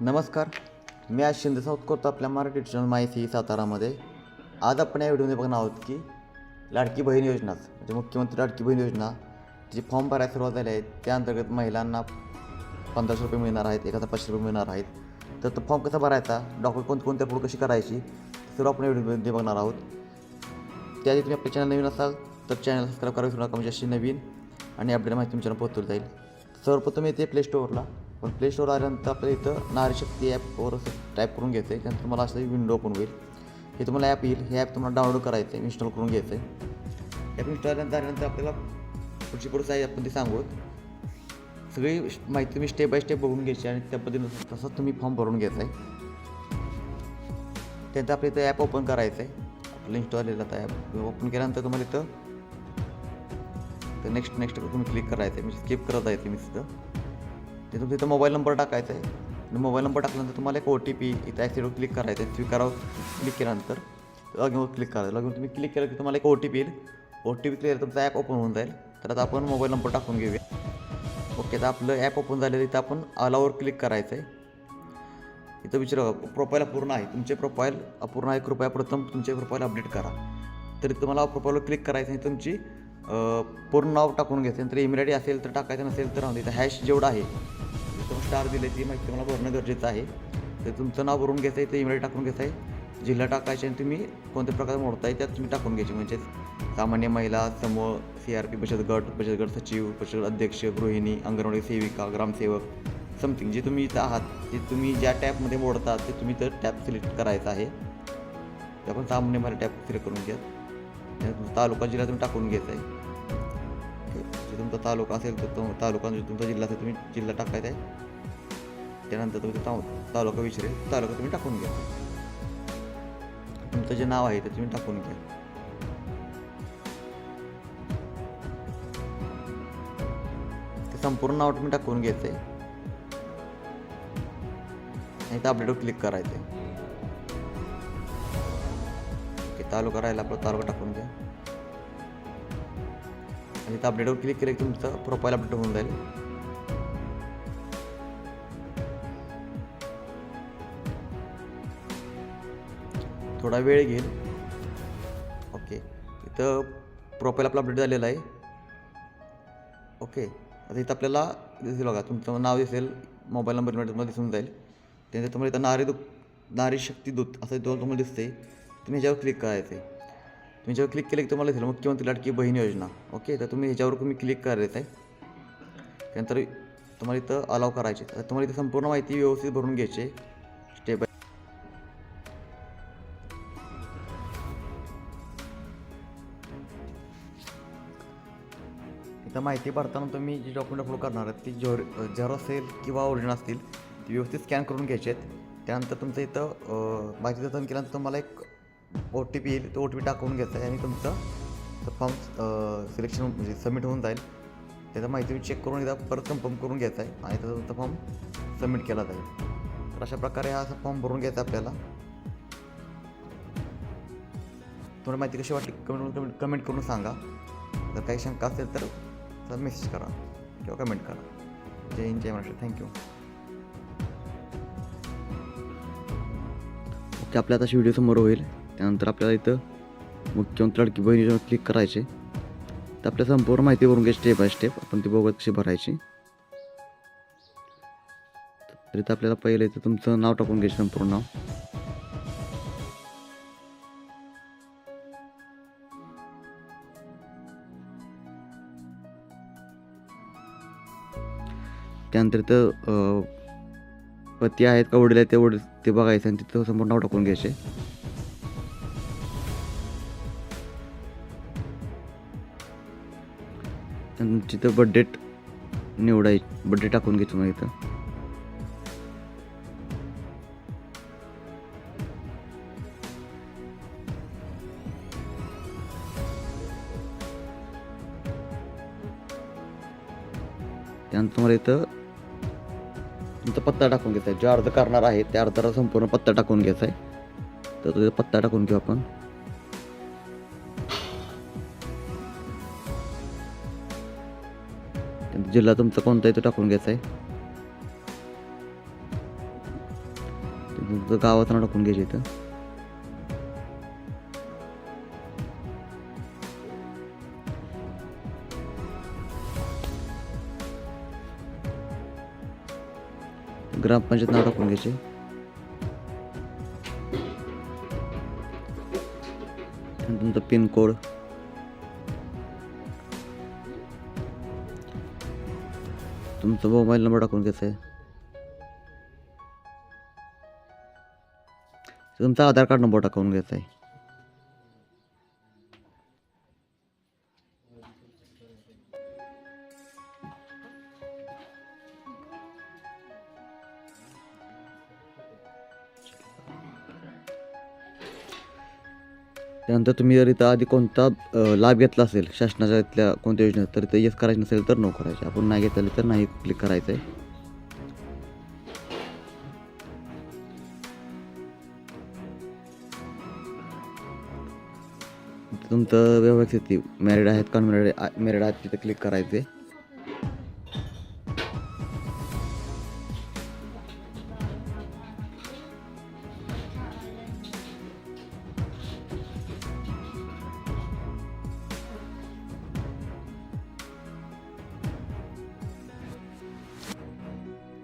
नमस्कार, मी आज शिंदे साऊथ करतो आपल्या मराठी चॅनल माहिती सातारामध्ये. आज आपण या व्हिडिओमध्ये बघणार आहोत की लाडकी बहीण योजना म्हणजे मुख्यमंत्री लाडकी बहीण योजना जी फॉर्म भरायला सुरुवात झाली आहे त्या अंतर्गत महिलांना 1500 रुपये मिळणार आहेत, 1500 रुपये मिळणार आहेत. तर तो फॉर्म कसा भरायचा, डॉक्युमेंट कोणत्या पुढे कशी करायची सर्व आपण या व्हिडिओमध्ये बघणार आहोत. त्याआधी तुम्ही आपल्या चॅनल नवीन असाल तर चॅनल सबस्क्राईब करायला विसरू नका, म्हणजे अशी नवीन आणि अपडेट माहिती तुमच्याला पोहोचवली जाईल. सर्वप्रथम येते प्ले स्टोअरला. पण प्ले स्टोअर आल्यानंतर आपल्याला इथं नारी शक्ती ॲपवर टाईप करून घ्यायचं आहे. त्यानंतर तुम्हाला असं विंडो ओपन होईल. हे तुम्हाला ॲप येईल. हे ॲप तुम्हाला डाउनलोड करायचं आहे, इन्स्टॉल करून घ्यायचं आहे. ॲप इन्स्टॉल झाल्यानंतर आपल्याला पुढची आहे आपण ते सांगू. सगळी माहिती तुम्ही स्टेप बाय स्टेप बघून घ्यायची आणि त्या पद्धतीनं तसंच तुम्ही फॉर्म भरून घ्यायचा आहे. त्यानंतर आपल्या इथं ॲप ओपन करायचं आहे. आपलं इन्स्टॉल झालेलं आता ॲप ओपन केल्यानंतर तुम्हाला इथं नेक्स्ट तुम्ही क्लिक करायचं आहे. म्हणजे स्किप करत आहे तुम्ही तिथं. ते तुमचा इथं मोबाईल नंबर टाकायचा आहे आणि मोबाईल नंबर टाकल्यानंतर तुम्हाला एक OTP इथं ॲक्सेप्टवर क्लिक करायचं आहे. स्वीकारावर क्लिक केल्यानंतर लॉगिनवर क्लिक करायचं. लॉगिन तुम्ही क्लिक केलं की तुम्हाला एक OTP येईल. OTP क्लिअर तुमचा ॲप ओपन होऊन जाईल. तर आता आपण मोबाईल नंबर टाकून घेऊया. ओके, तर आपलं ॲप ओपन झालेलं इथं आपण अलावर क्लिक करायचं आहे. इथं विचारा प्रोफाईल अपूर्ण आहे, तुमचे प्रोफाईल अपूर्ण आहे, कृपया प्रथम तुमचे प्रोफाईल अपडेट करा. तरी तुम्हाला प्रोफाईलवर क्लिक करायचं आहे. तुमची पूर्ण नाव टाकून घ्यायचं. नंतर ईमेल ID असेल तर टाकायचं, नसेल तर राहून इथं हॅश जेवढं आहे तुम्ही स्टार दिले ती माहिती तुम्हाला भरणं गरजेचं आहे. तर तुमचं नाव भरून घ्यायचं आहे, ते ईमेल टाकून घ्यायचं आहे, जिल्हा टाकायचे आणि तुम्ही कोणत्या प्रकारे मोडताय त्यात तुम्ही टाकून घ्यायचे. म्हणजे सामान्य महिला, समूह, CRP, बचत गट सचिव, बचत गट अध्यक्ष, गृहिणी, अंगणवाडी सेविका, ग्रामसेवक, समथिंग जे तुम्ही इथं आहात ते तुम्ही ज्या टॅबमध्ये मोडतात ते तुम्ही तर टॅब सिलेक्ट करायचं आहे. ते आपण सामान्य महिला टॅब सिलेक्ट करून घ्या. तालुका जिल्हा तुम्ही टाकून घ्यायचा आहे. जे तुमचा तालुका असेल तर तो तालुका, जो तुमचा जिल्हा असेल तुम्ही जिल्हा टाकायचा आहे. त्यानंतर तुमचं तालुका विचारेल, तालुका तुम्ही टाकून घ्या. तुमचं जे नाव आहे ते तुम्ही टाकून घ्या. ते संपूर्ण नाव तुम्ही टाकून घ्यायचं आहे आणि त्या अपडेटवर क्लिक करायचं आहे. ओके, तालुका राहिला आपला तालुका टाकून घ्या आणि त्या अपडेटवर क्लिक केलं की तुमचं प्रोफाईल अपडेट होऊन जाईल. थोडा वेळ घेईल. ओके, इथं प्रोफाईल आपलं अपडेट झालेलं आहे. ओके, आता इथं आपल्याला दिसेल बघा, तुमचं नाव दिसेल, मोबाईल नंबर तुम्हाला दिसून जाईल. त्यानंतर तुम्हाला इथं नारी शक्ती दूत असं तुम्हाला दिसते. तुम्ही ह्याच्यावर क्लिक करायचं आहे. तुम्ही ह्याच्यावर क्लिक केलं की तुम्हाला दिसेल मुख्यमंत्री लाडकी बहीण योजना. ओके, तर तुम्ही ह्याच्यावर तुम्ही क्लिक करायचं आहे. त्यानंतर तुम्हाला इथं अलाव करायचे. तर तुम्हाला इथं संपूर्ण माहिती व्यवस्थित भरून घ्यायची स्टेप बाय. इथं माहिती भरताना तुम्ही जी डॉक्युमेंट अपलोड करणार आहेत ती झेरॉक्स असेल किंवा ओरिजिनल असतील ती व्यवस्थित स्कॅन करून घ्यायचे आहेत. त्यानंतर तुमचं इथं माहिती जतन केल्यानंतर तुम्हाला एक OTP येईल. तो OTP टाकून घ्यायचा आहे आणि तुमचं फॉर्म सिलेक्शन म्हणजे सबमिट होऊन जाईल. त्याचा माहिती चेक करून एकदा परत कन्फर्म करून घ्यायचा आहे आणि त्याचा तुमचा फॉर्म सबमिट केला जाईल. तर अशा प्रकारे हा फॉर्म भरून घ्यायचा आपल्याला. तुम्हाला माहिती कशी वाटली कमेंट करून सांगा. जर काही शंका असेल तर मेसेज करा किंवा कमेंट करा. जय हिंद, जय महाराष्ट्र. थँक्यू. ओके, आपल्या आता व्हिडिओ समोर होईल. त्यानंतर आपल्याला इथं मुख्यमंत्री लाडकी बहीण योजना क्लिक करायचे. तर आपल्या संपूर्ण माहिती भरून घ्यायची स्टेप बाय स्टेप. आपण ती बघत कशी भरायची. तर इथं आपल्याला पहिलं इथं तुमचं नाव टाकून घ्यायचं, संपूर्ण नाव. त्यानंतर इथं पती आहेत का वडील आहेत ते बघायचं आणि तिथं संपूर्ण नाव टाकून घ्यायचे. तिथं बर्थडेट निवडायची, बर्थडे टाकून घ्यायचं मग इथं. त्यानंतर तुम्हाला इथं तुमचा पत्ता टाकून घ्यायचा आहे. जे अर्ज करणार आहे त्या अर्जाला संपूर्ण पत्ता टाकून घ्यायचा आहे. तर तुझा पत्ता टाकून घेऊ आपण. जिल्हा तुमचा कोणता आहे तो टाकून घ्यायचा आहे. तुमचं गावाचं नाव टाकून घ्यायचं इथं. ग्रामपंचायत नाव टाकून घ्यायचे. तुमचा पिनकोड, तुमचा मोबाईल नंबर टाकून घ्यायचा आहे. तुमचा आधार कार्ड नंबर टाकून घ्यायचा आहे. त्यानंतर तुम्ही जर इथं आधी कोणता लाभ घेतला असेल शासनाच्या इथल्या कोणत्या योजनेत, तर इथं येस करायचं नसेल तर नो करायचे. आपण नाही घेतलेलं तर नाही क्लिक करायचं आहे. तुमचं वैवाहिक स्थिती मॅरिड आहेत का मॅरिड आहेत तिथं क्लिक करायचे.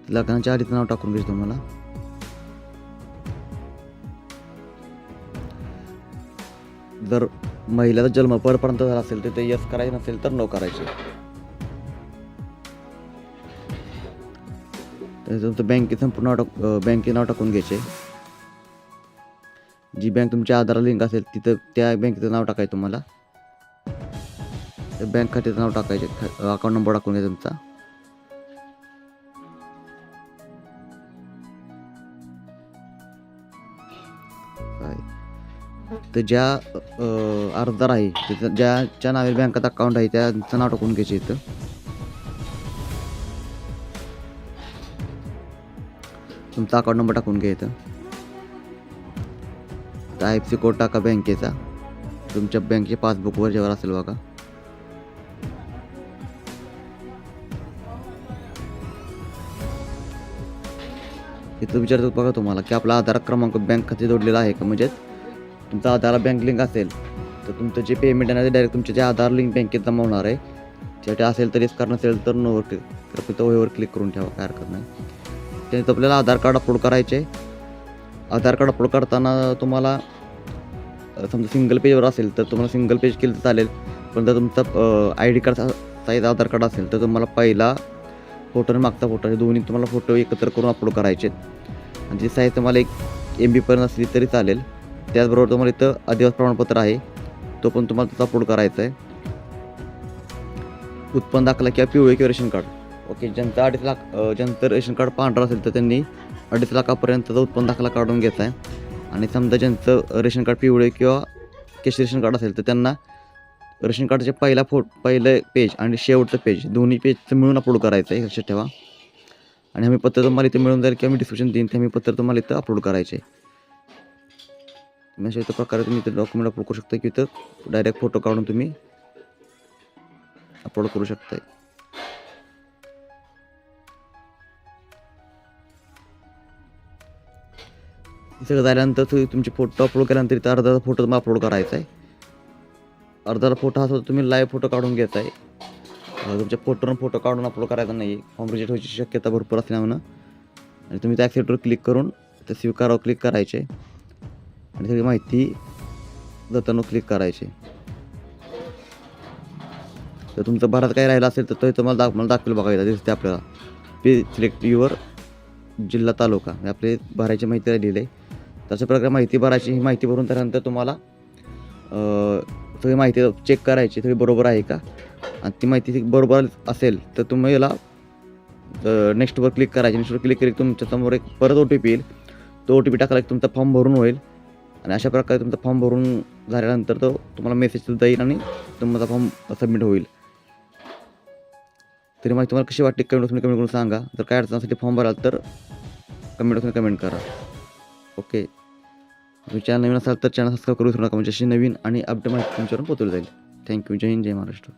लग्नाच्या आधीचं नाव टाकून घ्यायचं तुम्हाला. जर महिलेचा जन्म परपर्यंत झाला असेल तर ते यस करायचं नसेल तर नो करायचे. तुमचं बँकेचं संपूर्ण बँकेचं नाव टाकून घ्यायचे. जी बँक तुमच्या आधार लिंक असेल तिथं त्या बँकेचं नाव टाकायचं तुम्हाला. त्या बँक खात्याचं नाव टाकायचे. अकाउंट नंबर टाकून घ्यायचा तुमचा. तर ज्या अर्जदार आहे तिथं ज्याच्या नावे बँकेत अकाउंट आहे त्यांचं नाव टाकून घ्यायचं इथं. तुमचा अकाउंट नंबर टाकून घ्यायचा. IFSC कोड टाका बँकेचा. तुमच्या बँकेच्या पासबुकवर जेव्हा असेल बघा. इथं विचारतो बघा तुम्हाला की आपला आधार क्रमांक बँक खाते जोडलेला आहे का. म्हणजे तुमचा आधार बँक लिंक असेल तर तुमचं जे पेमेंट आहे डायरेक्ट तुमच्या जे आधार लिंक बँकेत जमा होणार आहे. त्यासाठी असेल तर येस नसेल तर नोवर क्लिक वहीवर क्लिक करून ठेवा, काय हरकत नाही. त्यानंतर आपल्याला आधार कार्ड अपलोड करायचे. आधार कार्ड अपलोड करताना तुम्हाला समजा सिंगल पेजवर असेल तर तुम्हाला सिंगल पेज केलं तर चालेल. पण जर तुमचा ID कार्ड साईज आधार कार्ड असेल तर तुम्हाला पहिला फोटो आणि मागचा फोटो हे दोन्ही तुम्हाला फोटो एकत्र करून अपलोड करायचे. आणि जी साईज तुम्हाला 1 MB पर्यंत असली तरी चालेल. त्याचबरोबर तुम्हाला इथं आदिवासी प्रमाणपत्र आहे तो पण तुम्हाला तिथं अपलोड करायचा आहे. उत्पन्न दाखला किंवा पिवळे किंवा रेशन कार्ड. ओके, ज्यांचं 2.5 लाख ज्यांचं रेशन कार्ड पांढरं असेल तर त्यांनी 2.5 लाखापर्यंतचा उत्पन्न दाखला काढून घ्यायचा आहे. आणि समजा ज्यांचं रेशन कार्ड पिवळे किंवा केशरी रेशन कार्ड असेल तर त्यांना रेशन कार्डचे पहिलं पेज आणि शेवटचं पेज दोन्ही पेजचं मिळून अपलोड करायचं आहे, लक्षात ठेवा. आणि आम्ही पत्र तुम्हाला इथे मिळून जाईल किंवा मी डिस्क्रिप्शन देईन ते आम्ही पत्र तुम्हाला इथं अपलोड करायचे. अशा इथं प्रकारे तुम्ही इथं डॉक्युमेंट अपलोड करू शकता की इथं डायरेक्ट फोटो काढून तुम्ही अपलोड करू शकता. हे सगळं झाल्यानंतर तुमचे फोटो अपलोड केल्यानंतर इथं अर्धा फोटो तुम्हाला अपलोड करायचा आहे. अर्धा फोटो हा तुम्ही लाईव्ह फोटो काढून घ्यायचा आहे. तुमच्या फोटोवर फोटो काढून अपलोड करायचा नाही. फॉर्म रिजेक्ट व्हायची शक्यता भरपूर असल्यामुळं. आणि तुम्ही त्या ॲक्सेप्टवर क्लिक करून त्या स्वीकारावर क्लिक करायचे आणि सगळी माहिती जाताना क्लिक करायचे. तर तुमचं भारत काही राहिला असेल तर तो तुम्हाला दाखवेल बघायला दिसते आपल्याला. पे सिलेक्ट युअर जिल्हा तालुका आपले भरायची माहिती राहिलेली आहे. तशा प्रकारे माहिती भरायची. ही माहिती भरून त्यानंतर तुम्हाला सगळी माहिती चेक करायची सगळी बरोबर आहे का. आणि ती माहिती बरोबर असेल तर तुम्ही याला नेक्स्टवर क्लिक करायची. नेक्स्टवर क्लिक केली तुमच्यासमोर एक परत OTP येईल. तो OTP टाकला की तुमचा फॉर्म भरून होईल. आणि अशा प्रकारे तुमचा फॉर्म भरून झाल्यानंतर तो तुम्हाला मेसेज सुद्धा येईल आणि तुमचा फॉर्म सबमिट होईल. तरी माहिती तुम्हाला कशी वाटते कमेंट करून सांगा. जर काय अडचणसाठी फॉर्म भराल तर कमेंट करा. ओके, तुम्ही चॅनल नवीन असाल तर चॅनल सबस्क्राईब करू विसरू नका. म्हणजे अशी नवीन आणि अपडेट माहिती तुमच्यावर पोहोचवली जाईल. थँक्यू. जय हिंद, जय महाराष्ट्र.